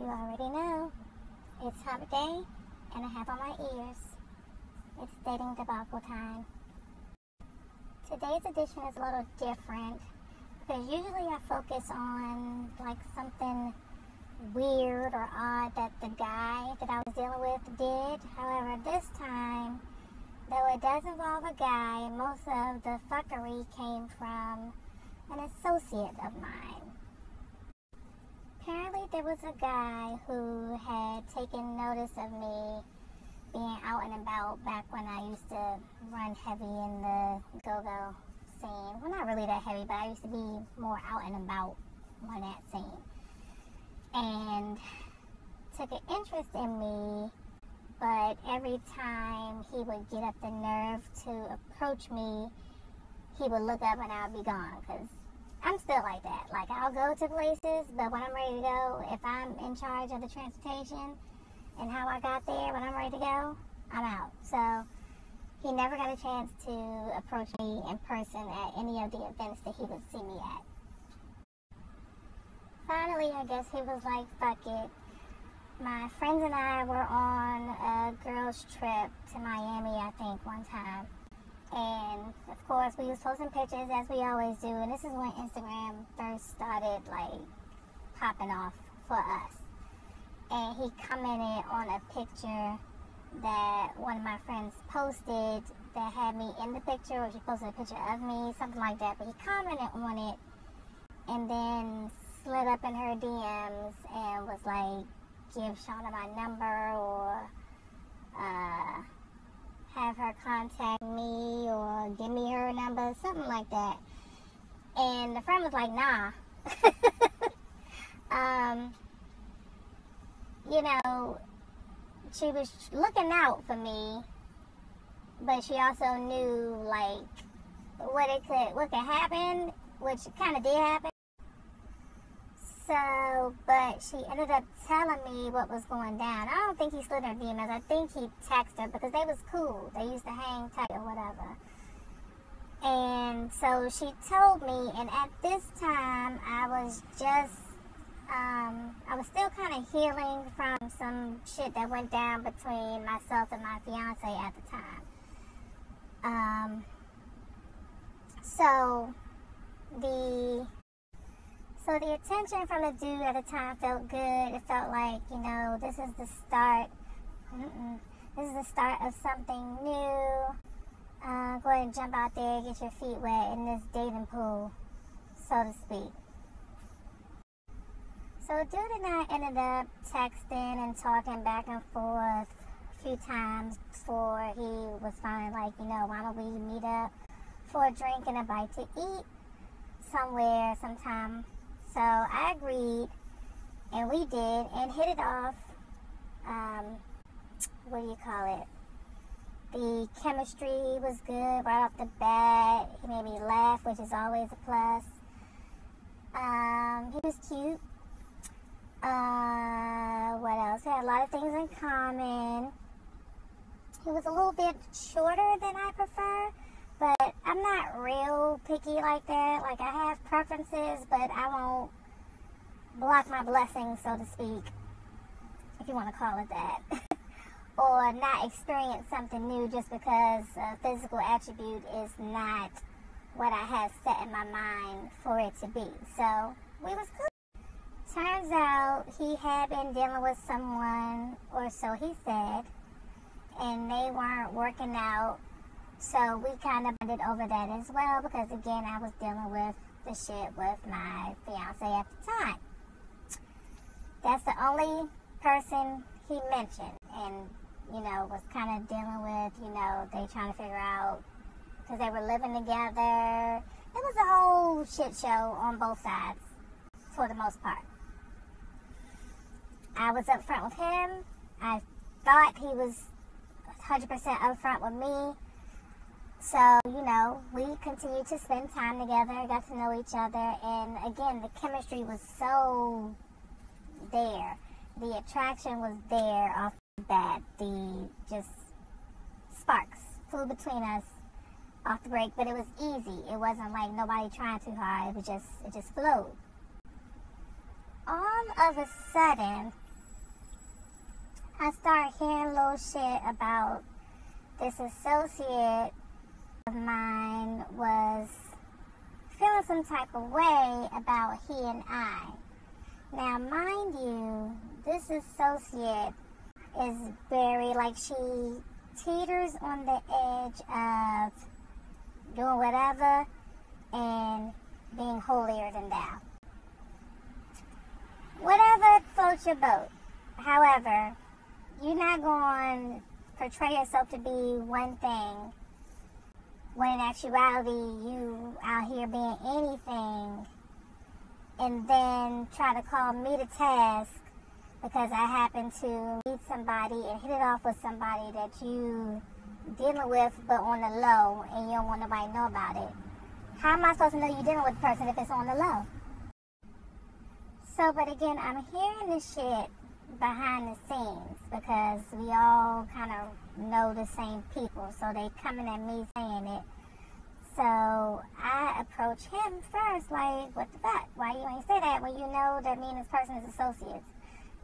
You already know. It's hump day, and I have on my ears. It's dating debacle time. Today's edition is a little different, because usually I focus on like something weird or odd that the guy that I was dealing with did. However, this time, though it does involve a guy, most of the fuckery came from an associate of mine. Apparently there was a guy who had taken notice of me being out and about back when I used to run heavy in the go-go scene. Well, not really that heavy, but I used to be more out and about on that scene. And took an interest in me, but every time he would get up the nerve to approach me, he would look up and I would be gone, because I'm still like that. Like, I'll go to places, but when I'm ready to go, if I'm in charge of the transportation and how I got there, when I'm ready to go, I'm out. So he never got a chance to approach me in person at any of the events that he would see me at. Finally, I guess he was like, fuck it. My friends and I were on a girls' trip to Miami, I think, one time. And, of course, we was posting pictures, as we always do. And this is when Instagram first started, like, popping off for us. And he commented on a picture that one of my friends posted that had me in the picture, or she posted a picture of me, something like that. But he commented on it and then slid up in her DMs and was like, give Shauna my number, or have her contact me, or give me her number, something like that. And the friend was like, nah. You know, she was looking out for me, but she also knew, like, what could happen, which kind of did happen. So, but she ended up telling me what was going down. I don't think he slid her DMs. I think he texted her, because they was cool. They used to hang tight or whatever. And so she told me, and at this time, I was just, I was still kind of healing from some shit that went down between myself and my fiance at the time. So the attention from the dude at the time felt good. It felt like, you know, this is the start. This is the start of something new. Go ahead and jump out there, get your feet wet in this dating pool, so to speak. So dude and I ended up texting and talking back and forth a few times before he was finally like, you know, why don't we meet up for a drink and a bite to eat somewhere sometime. So I agreed, and we did, and hit it off. What do you call it? The chemistry was good right off the bat. He made me laugh, which is always a plus. He was cute. What else? We had a lot of things in common. He was a little bit shorter than I prefer, but I'm not real picky like that. Like, I have preferences, but I won't block my blessings, so to speak, if you want to call it that. Or not experience something new just because a physical attribute is not what I have set in my mind for it to be. So, we was cool. Turns out he had been dealing with someone, or so he said, and they weren't working out. So we kind of bonded over that as well, because again, I was dealing with the shit with my fiance at the time. That's the only person he mentioned, and, you know, was kind of dealing with, you know, they trying to figure out, because they were living together. It was a whole shit show on both sides, for the most part. I was upfront with him. I thought he was 100% upfront with me. So, you know, we continued to spend time together, got to know each other, and again, the chemistry was so there. The attraction was there off the bat. The just sparks flew between us off the break, but it was easy. It wasn't like nobody trying too hard. It just flowed. All of a sudden, I started hearing little shit about this associate of mine was feeling some type of way about he and I. Now, mind you, this associate is very, like, she teeters on the edge of doing whatever and being holier than thou. Whatever floats your boat. However, you're not going to portray yourself to be one thing when in actuality you out here being anything, and then try to call me to task because I happen to meet somebody and hit it off with somebody that you dealing with but on the low and you don't want nobody to know about it. How am I supposed to know you're dealing with the person if it's on the low? So, but again, I'm hearing this shit behind the scenes because we all kind of know the same people, so they coming at me saying it. So I approach him first, like, what the fuck? Why you ain't say that when you know that me and this person is associates?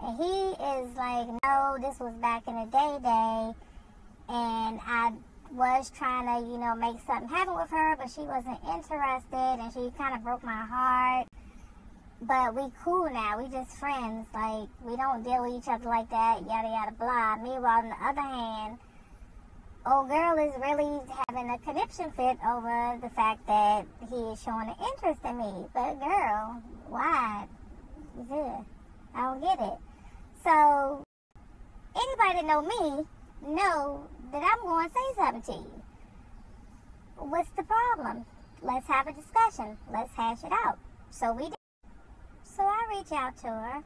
And he is like, no, this was back in the day, and I was trying to, you know, make something happen with her, but she wasn't interested, and she kind of broke my heart. But we cool now. We just friends. Like, we don't deal with each other like that, yada, yada, blah. Meanwhile, on the other hand, old girl is really having a conniption fit over the fact that he is showing an interest in me. But girl, why? Ugh, I don't get it. So, anybody that know me know that I'm going to say something to you. What's the problem? Let's have a discussion. Let's hash it out. So we did. So I reach out to her,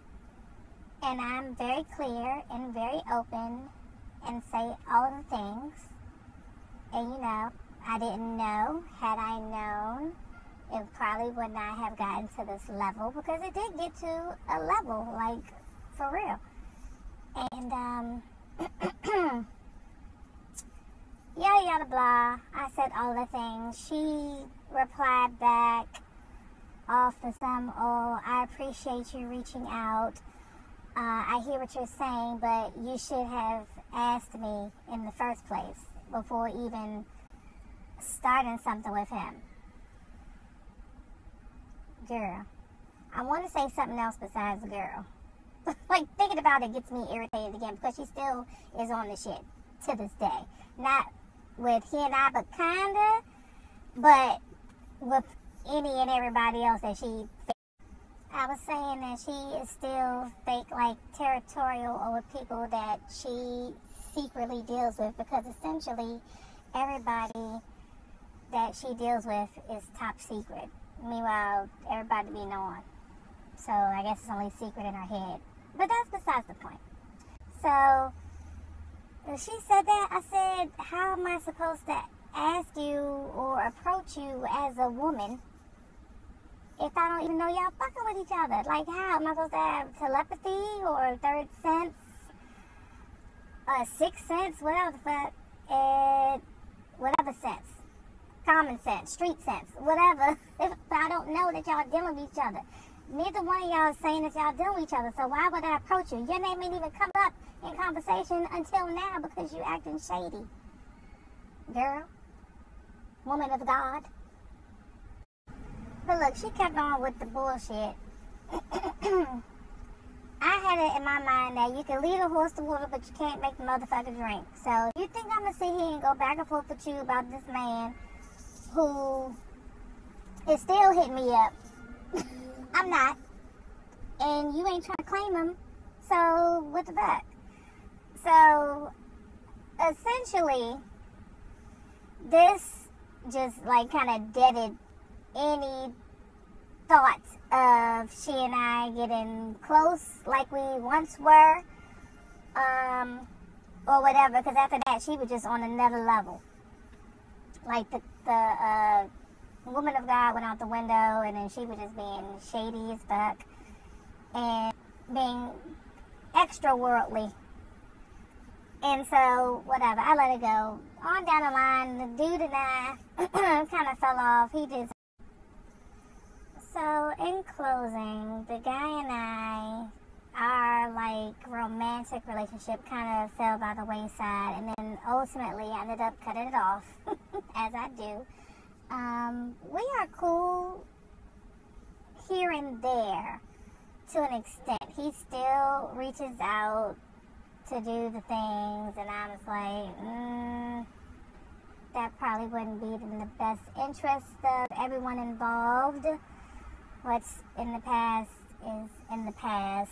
and I'm very clear and very open and say all the things. And you know, I didn't know. Had I known, it probably would not have gotten to this level, because it did get to a level, like, for real. And, yada yada blah. I said all the things. She replied back off the some, oh, I appreciate you reaching out. I hear what you're saying, but you should have asked me in the first place before even starting something with him. Girl, I want to say something else besides girl. Like, thinking about it gets me irritated again, because she still is on the shit to this day. Not with he and I, but kinda, but with any and everybody else that she I was saying that she is still fake, like, territorial over people that she secretly deals with, because essentially everybody that she deals with is top secret. Meanwhile, everybody be knowing. So I guess it's only secret in her head. But that's besides the point. So when she said that, I said, how am I supposed to ask you or approach you as a woman if I don't even know y'all fucking with each other? Like, how? Am I supposed to have telepathy or third sense? Sixth sense? Whatever the fuck. Whatever sense. Common sense. Street sense. Whatever. If I don't know that y'all dealing with each other. Neither one of y'all is saying that y'all dealing with each other. So why would I approach you? Your name ain't even come up in conversation until now because you acting shady. Girl. Woman of God. But look, she kept on with the bullshit. I had it in my mind that you can lead a horse to water, but you can't make the motherfucker drink. So you think I'm going to sit here and go back and forth with you about this man who is still hitting me up? I'm not. And you ain't trying to claim him. So what the fuck? So essentially, this just like kind of deaded any thoughts of she and I getting close like we once were, or whatever, because after that she was just on another level. Like the woman of God went out the window, and then she was just being shady as fuck and being extra worldly. And so, whatever, I let it go. On down the line, the dude and I kind of fell off. He just... So, in closing, the guy and I are like romantic relationship kind of fell by the wayside, and then ultimately I ended up cutting it off, as I do. We are cool here and there to an extent. He still reaches out to do the things, and I was like, that probably wouldn't be in the best interest of everyone involved. What's in the past is in the past.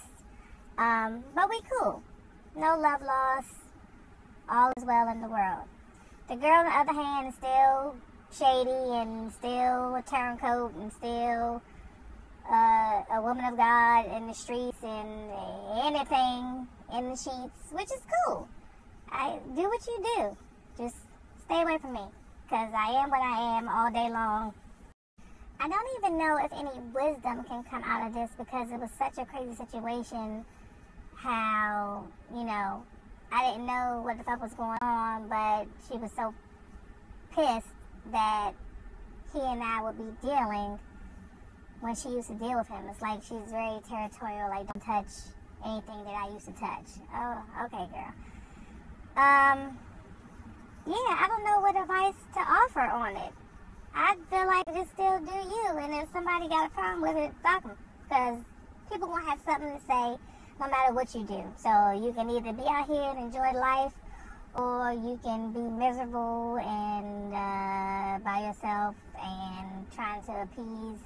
But we cool. No love lost. All is well in the world. The girl, on the other hand, is still shady and still a turncoat and still a woman of God in the streets and anything in the sheets, which is cool. I do what you do. Just stay away from me, because I am what I am all day long. I don't even know if any wisdom can come out of this, because it was such a crazy situation. How, I didn't know what the fuck was going on, but she was so pissed that he and I would be dealing when she used to deal with him. It's like she's very territorial, like, don't touch anything that I used to touch. Oh, okay, girl. Yeah, I don't know what advice to offer on it. I feel like just still do you, and if somebody got a problem with it, fuck them, because people gonna have something to say no matter what you do. So you can either be out here and enjoy life, or you can be miserable and by yourself and trying to appease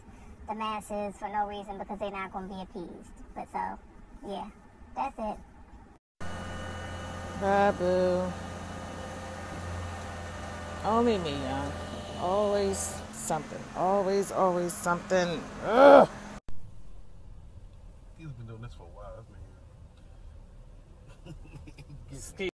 the masses for no reason, because they're not going to be appeased. But so, yeah, that's it. Bye, boo. Only me, y'all. Always something. Always something. Ugh. He's been doing this for a while. That's me. Steve.